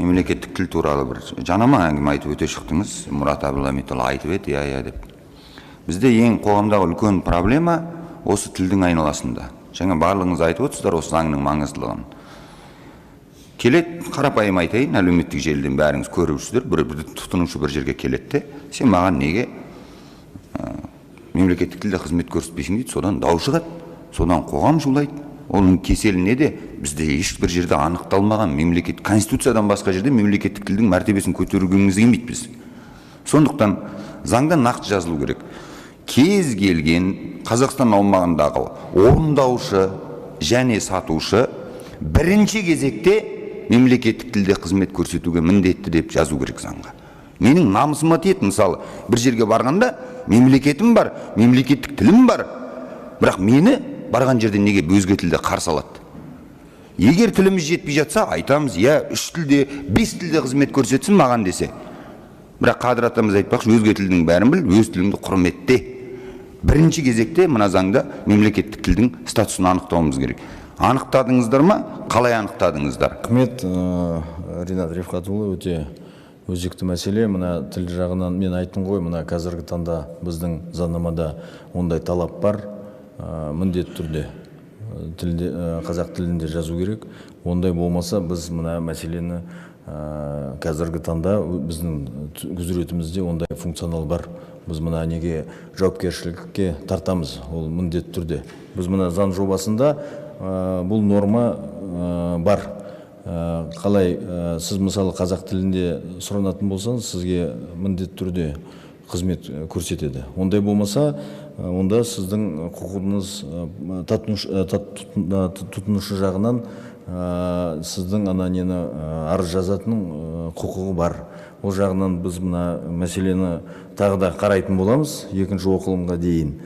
мемлекеттік тіл туралы бір жанама әңгіме айтып өте шықтыңыз. Мұрат Абдулхамитұлы айтып еді, иә деп. Бізде ең қоғамдағы үлкен проблема осы тілдің айналасында. Жаңа барлығыңыз айтып отырсыздар осы заңның маңыздылығын. Келеді, қарапайым айтайын, әлеуметтік желіден бәріңіз көріп жүрсіздер, бір тұтынушы бір жерге келеді де, сен маған неге мемлекеттік тілде қызмет көрсетпейсің дейді, содан дау шығады, содан қоғам шулайды. Оның кеселі неде? Бізде ешбір жерде анықталмаған мемлекет, конституциядан басқа жерде мемлекеттік тілдің мәртебесін көтергіміз келмейді біз. Сондықтан заңда нақты жазылу керек. Кез келген Қазақстан аумағындағы орындаушы және сатушы бірінші кезекте мемлекеттік тілде қызмет көрсетуге міндетті деп жазу керек заңға. Менің намысыма тиеді, мысалы, бір жерге барғанда мемлекетім бар, мемлекеттік тілім бар, бірақ мені барған жерде неге өзге тілде қарсы алады? Егер тіліміз жетпей жатса, айтамыз, иә, 3 тілде, 5 тілде қызмет көрсетсін маған десе. Бірақ Қадыр атамыз айтпақшы, өзге тілдің бәрін біл, өз тіліңді құрметте. Бірінші кезекте мына заңда мемлекеттік тілдің статусын анықтауымыз керек. Анықтадыңыздар ма? Қалай анықтадыңыздар? Рахмет, Ринат Рифқатұлы, өте өзекті мәселе. Мына тіл жағынан мен айттым ғой, мына қазіргі таңда біздің заңнамада ондай талап бар, міндетті түрде қазақ тілінде жазу керек. Ондай болмаса біз мына мәселені қазіргі таңда біздің құзыретімізде ондай функционал бар. Біз мына неге жауапкершілікке тартамыз, ол міндетті түрде. Біз мына заң жобасында бұл норма бар. Қалай сіз мысалы қазақ тілінде сұранатын болсаңыз, сізге міндетті түрде қызмет көрсетеді. Ондай болмаса, онда сіздің құқығыңыз тұтынушы жағынан сіздің нені арыз жазатын құқығы бар. Ол жағынан біз мына мәселені тағы да қарайтын боламыз екінші оқылымға дейін.